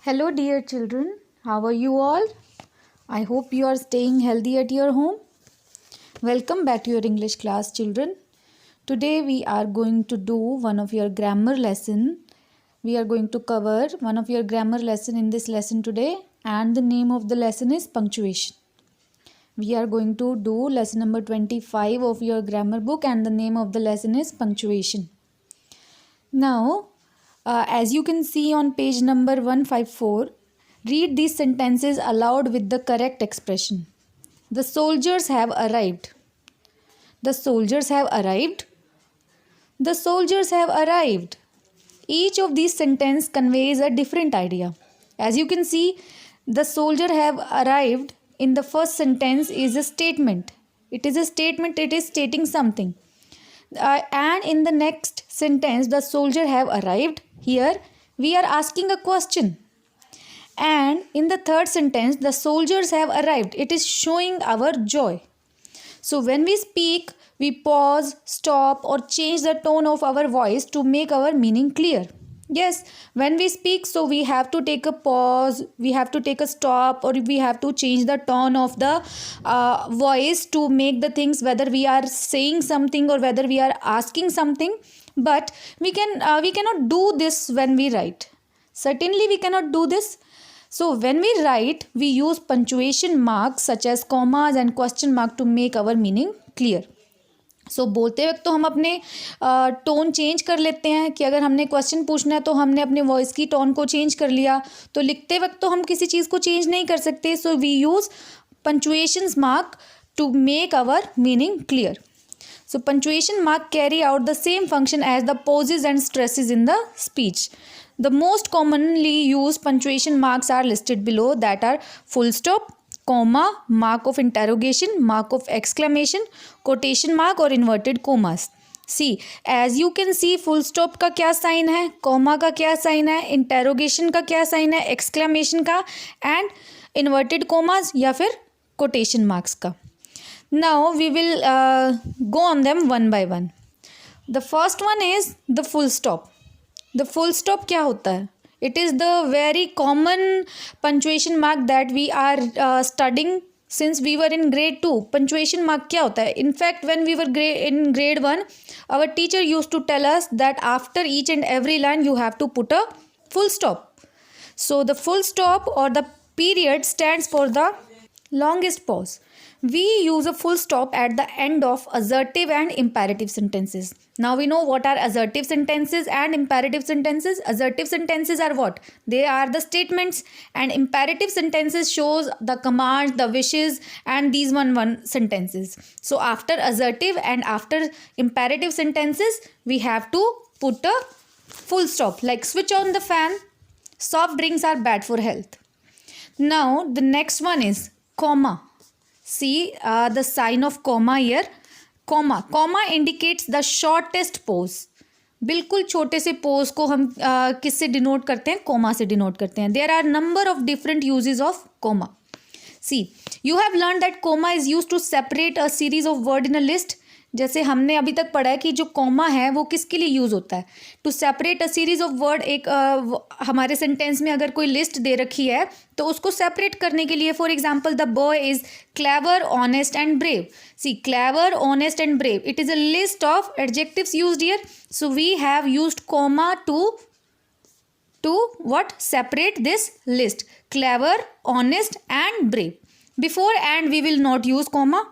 Hello, dear children. How are you all? I hope you are staying healthy at your home. Welcome back to your English class, children. Today we are going to do one of your grammar lesson. We are going to cover one of your grammar lesson in this lesson today, and the name of the lesson is punctuation. We are going to do lesson number 25 of your grammar book, and the name of the lesson is punctuation. Now, as you can see on page number 154, read these sentences aloud with the correct expression. The soldiers have arrived. The soldiers have arrived. The soldiers have arrived. Each of these sentences conveys a different idea. As you can see, the soldier have arrived in the first sentence is a statement. It is a statement, it is stating something. And in the next sentence, the soldier have arrived. Here we are asking a question. And in the third sentence, the soldiers have arrived. It is showing our joy. So when we speak, we pause, stop, or change the tone of our voice to make our meaning clear. Yes, when we speak, so we have to take a pause, we have to take a stop, or we have to change the tone of the voice to make the things, whether we are saying something or whether we are asking something. But we cannot do this when we write. Certainly we cannot do this. So when we write, we use punctuation marks such as commas and question mark to make our meaning clear. सो बोलते वक्त तो हम अपने tone change कर लेते हैं कि अगर हमने क्वेश्चन पूछना है तो हमने अपने वॉइस की टोन को चेंज कर लिया. तो लिखते वक्त तो हम किसी चीज़ को चेंज नहीं कर सकते. So we use punctuation mark to make our meaning clear. So punctuation mark carry out the same function as the pauses and stresses in the speech. The most commonly used punctuation marks are listed below, that are full stop, comma, mark of interrogation, mark of exclamation, quotation mark और inverted commas. See, as you can see, full stop का क्या sign है, comma का क्या sign है, interrogation का क्या sign है, exclamation का, and inverted commas या फिर quotation marks का. Now we will go on them one by one. The first one is the full stop. The full stop क्या होता है? It is the very common punctuation mark that we are studying since we were in grade 2. Punctuation mark क्या होता है? In fact, when we were in grade 1, our teacher used to tell us that after each and every line you have to put a full stop. So the full stop or the period stands for the longest pause. We use a full stop at the end of assertive and imperative sentences. Now we know what are assertive sentences and imperative sentences. Assertive sentences are what? They are the statements, and imperative sentences shows the commands, the wishes, and these one sentences. So after assertive and after imperative sentences, we have to put a full stop, like switch on the fan. Soft drinks are bad for health. Now the next one is comma. See the sign of comma here. Comma indicates the shortest pause. बिल्कुल छोटे से pose को हम किससे denote करते हैं? Comma से denote करते हैं. There are number of different uses of comma. See, you have learn that comma is use to separate a series of word in a list. जैसे हमने अभी तक पढ़ा है कि जो कॉमा है वो किसके लिए यूज़ होता है? To separate a series of word. एक हमारे सेंटेंस में अगर कोई लिस्ट दे रखी है तो उसको सेपरेट करने के लिए. For example, the boy is clever, honest and brave. See, clever, honest and brave, it is a list of adjectives used here. So we have used comma to what? Separate this list. Clever, honest and brave. Before and we will not use comma.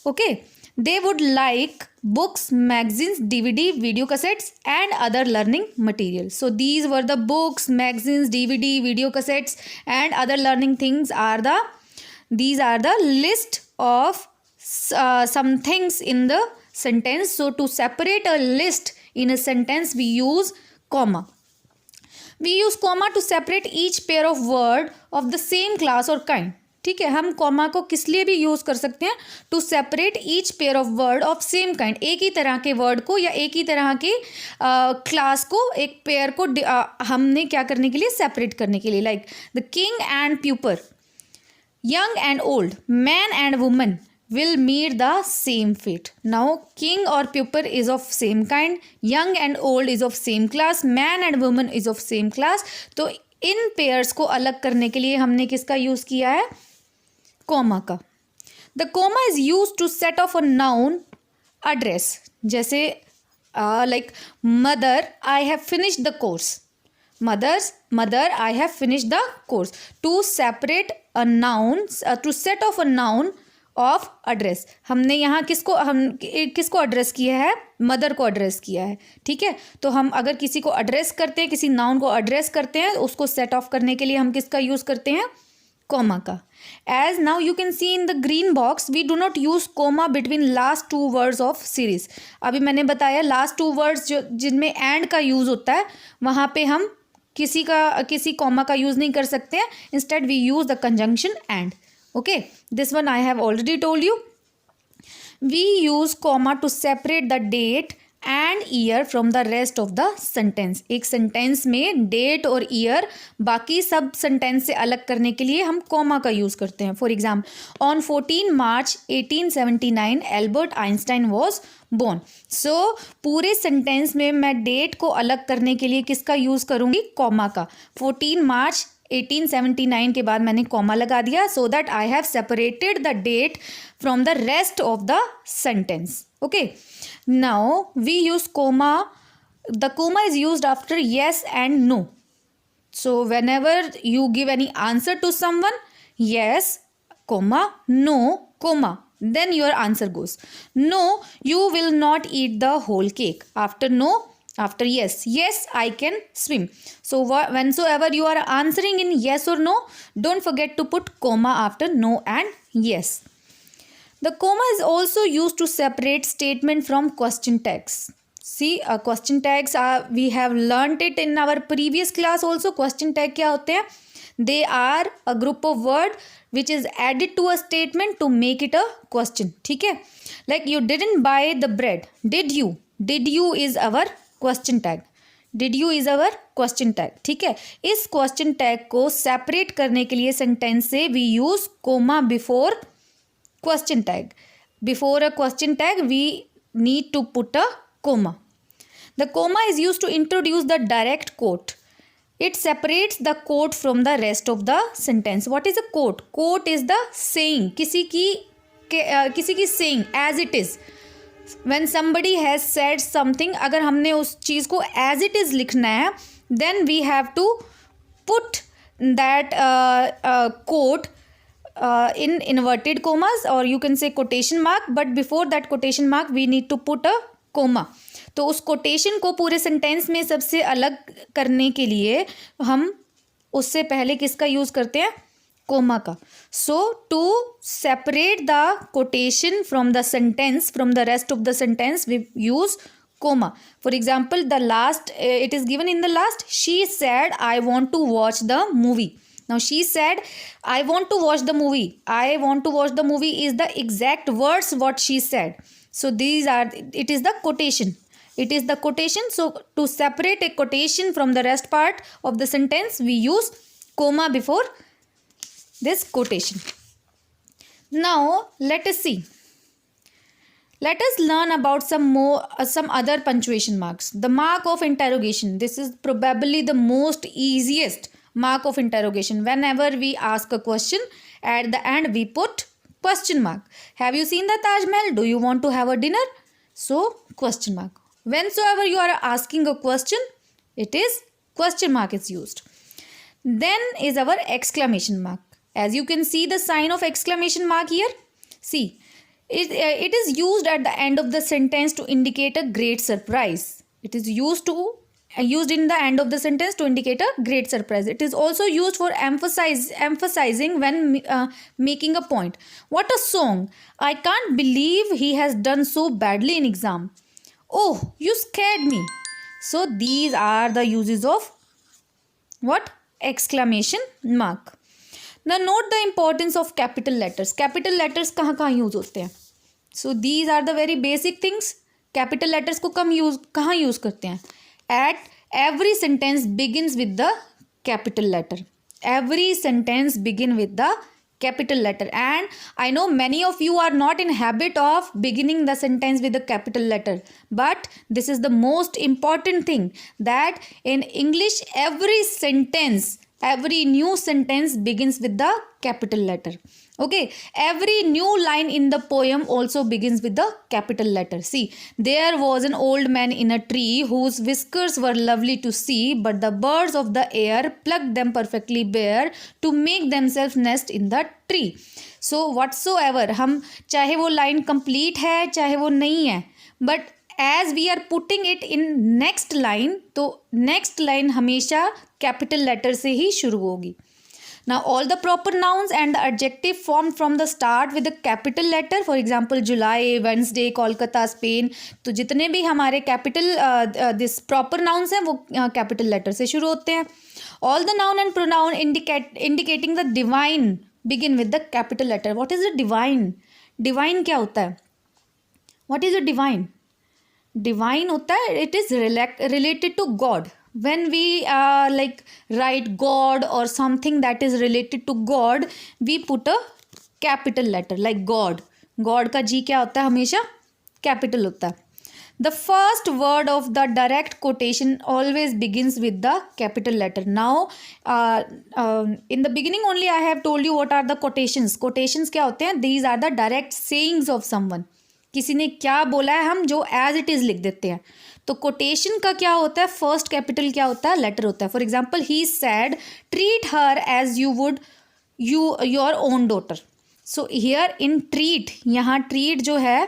Okay. They would like books, magazines, DVD, video cassettes and other learning materials. So these were the books, magazines, DVD, video cassettes and other learning things these are the list of some things in the sentence. So to separate a list in a sentence, we use comma. We use comma to separate each pair of word of the same class or kind. ठीक है, हम comma को किस लिए भी use कर सकते हैं? To separate each pair of word of same kind. एक ही तरह के वर्ड को या एक ही तरह के क्लास को, एक पेयर को हमने क्या करने के लिए? सेपरेट करने के लिए. Like the king and pauper, young and old, man and woman will meet the same fate. Now king or pupil is of same kind, young and old is of same class, man and woman is of same class. तो इन pairs को अलग करने के लिए हमने किसका use किया है? कॉमा का. The comma is use to set off a noun address. जैसे like mother, I have finished the course. Mother I have finished the course. To separate a noun, to set off a noun of address. हमने यहाँ किसको address किया है? Mother को address किया है. ठीक है, तो हम अगर किसी को एड्रेस करते हैं, किसी नाउन को एड्रेस करते हैं, उसको सेट ऑफ करने के लिए हम किसका यूज़ करते हैं? कॉमा का. As now you can see in the green box, we do not use comma between last two words of series. अभी मैंने बताया last two words जो जिनमें and का यूज़ होता है, वहाँ पे हम किसी कॉमा का यूज़ नहीं कर सकते हैं. Instead we use the conjunction and. Okay, this one I have already told you. We use comma to separate the date and year from the rest of the sentence. एक sentence में date और year बाकी सब sentence से अलग करने के लिए हम कॉमा का यूज़ करते हैं. For example, on 14 March 1879 Albert Einstein was born. So पूरे सेंटेंस में मैं डेट को अलग करने के लिए किसका यूज़ करूँगी? कॉमा का. 14 मार्च 1879 के बाद मैंने कॉमा लगा दिया, so that I have separated the date from the rest of the sentence. Okay, now we use comma. The comma is used after yes and no. So whenever you give any answer to someone, yes comma, no comma, then your answer goes. No, you will not eat the whole cake. After no, after yes, yes I can swim. So whensoever you are answering in yes or no, don't forget to put comma after no and yes. The comma is also used to separate statement from question tags. See, question tags we have learnt it in our previous class also. Question tag क्या होते हैं? They are a group of word which is added to a statement to make it a question. ठीक है? Like you didn't buy the bread. Did you? Did you is our question tag. Did you is our question tag. ठीक है? इस question tag को separate करने के लिए sentence से we use comma before question tag. Before a question tag we need to put a comma. The comma is used to introduce the direct quote. It separates the quote from the rest of the sentence. What is a quote? Quote is the saying, किसी की saying as it is. When somebody has said something, अगर हमने उस चीज़ को as it is लिखना है, then we have to put that quote in inverted commas, or you can say quotation mark, but before that quotation mark we need to put a comma. तो उस quotation को पूरे sentence में सबसे अलग करने के लिए हम उससे पहले किसका यूज़ करते हैं? comma का. So to separate the quotation from the sentence, from the rest of the sentence, we use comma. For example, the last, it is given in the last, she said I want to watch the movie. Now she said I want to watch the movie. I want to watch the movie is the exact words what she said. So these are, it is the quotation. It is the quotation. So to separate a quotation from the rest part of the sentence, we use comma before this quotation. Now let us see. Let us learn about some other punctuation marks. The mark of interrogation. This is probably the most easiest mark of interrogation. Whenever we ask a question, at the end we put question mark. Have you seen the Taj Mahal? Do you want to have a dinner? So question mark. Whensoever you are asking a question, it is question mark is used. Then is our exclamation mark. As you can see the sign of exclamation mark here. See, it is used at the end of the sentence to indicate a great surprise. It is used in the end of the sentence to indicate a great surprise. It is also used for emphasizing when making a point. What a song! I can't believe he has done so badly in exam. Oh, you scared me. So these are the uses of what? Exclamation mark. Now note the importance of capital letters. Capital letters कहाँ use होते हैं? So these are the very basic things. Capital letters को कहाँ use करते हैं? At every sentence begins with the capital letter. Every sentence begin with the capital letter. And I know many of you are not in habit of beginning the sentence with a capital letter. But this is the most important thing, that in English every sentence Every new sentence begins with the capital letter. Okay, every new line in the poem also begins with the capital letter. See, there was an old man in a tree whose whiskers were lovely to see, but the birds of the air plucked them perfectly bare to make themselves nest in the tree. So whatsoever, हम चाहे वो line complete है चाहे वो नहीं है, but as we are putting it in next line, तो next line हमेशा capital letter से ही शुरू होगी. Now all the proper nouns and the adjective formed from the start with the capital letter, for example July, Wednesday, Kolkata, Spain, तो जितने भी हमारे capital this proper nouns हैं वो capital letter से शुरू होते हैं. All the noun and pronoun indicating the divine begin with the capital letter. What is the divine? Divine क्या होता है? What is the divine? Divine होता है, it is related to God. When we like write God or something that is related to God, we put a capital letter like God. God का G क्या होता है? हमेशा capital होता है. The first word of the direct quotation always begins with the capital letter. Now in the beginning only I have told you what are the quotations. Quotations क्या होते हैं? These are the direct sayings of someone. किसी ने क्या बोला है हम जो एज इट इज़ लिख देते हैं. तो कोटेशन का क्या होता है? फर्स्ट कैपिटल क्या होता है? लेटर होता है. For example he said treat her as you would your own daughter. So here in treat, यहाँ ट्रीट जो है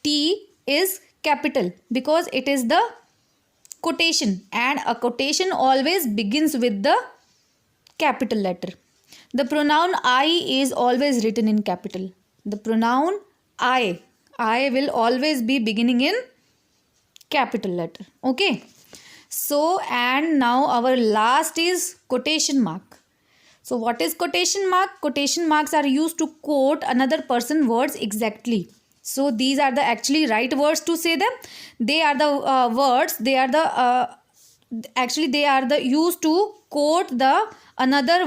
T is capital because it is the quotation and a quotation always begins with the capital letter. The pronoun I is always written in capital. The pronoun I will always be beginning in capital letter. Okay. So, and now our last is quotation mark. So, what is quotation mark? Quotation marks are used to quote another person words exactly. So, these are the actually right words to say them. They are the words. They are the actually they are the used to quote the another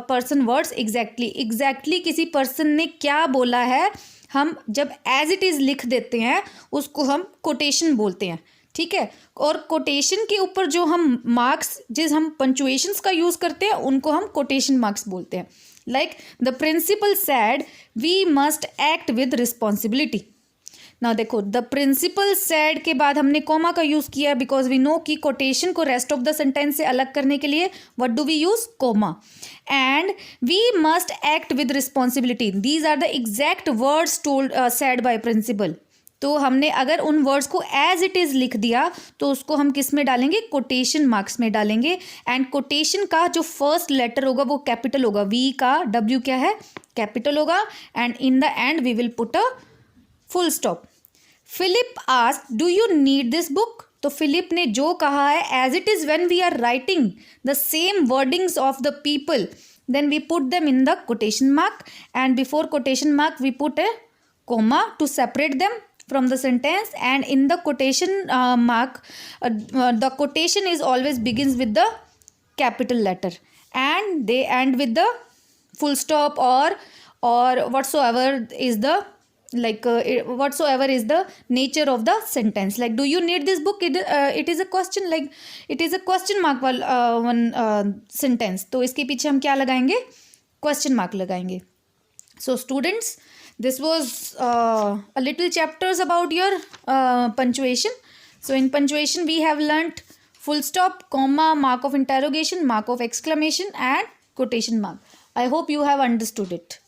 person words exactly. Exactly किसी person ने क्या बोला है हम जब as it is लिख देते हैं उसको हम कोटेशन बोलते हैं. ठीक है. और कोटेशन के ऊपर जो हम मार्क्स जिस हम पंचुएशंस का यूज़ करते हैं उनको हम कोटेशन मार्क्स बोलते हैं. Like the principal said we must act with responsibility. ना देखो द प्रिंसिपल सैड के बाद हमने कॉमा का यूज़ किया बिकॉज वी नो कि कोटेशन को रेस्ट ऑफ द सेंटेंस से अलग करने के लिए what do we use? Comma. And we must act with responsibility. These are the exact words told said by principal. तो हमने अगर उन वर्ड्स को एज इट इज़ लिख दिया तो उसको हम किस में डालेंगे? कोटेशन मार्क्स में डालेंगे. एंड कोटेशन का जो फर्स्ट लेटर होगा वो कैपिटल होगा. वी का डब्ल्यू क्या है? कैपिटल होगा. And in the end we will put a full stop. Philip asked do you need this book. तो फिलिप ने जो कहा है as it is when we are writing the same wordings of the people then we put them in the quotation mark, and before quotation mark we put a comma to separate them from the sentence. And in the quotation mark the quotation is always begins with the capital letter and they end with the full stop or whatsoever is the whatsoever is the nature of the sentence. Like do you need this book? It is a question, like it is a question mark one sentence. तो इसके पीछे हम क्या लगाएंगे? question mark लगाएंगे. So students, this was a little chapters about your punctuation. So in punctuation we have learnt full stop, comma, mark of interrogation, mark of exclamation and quotation mark. I hope you have understood it.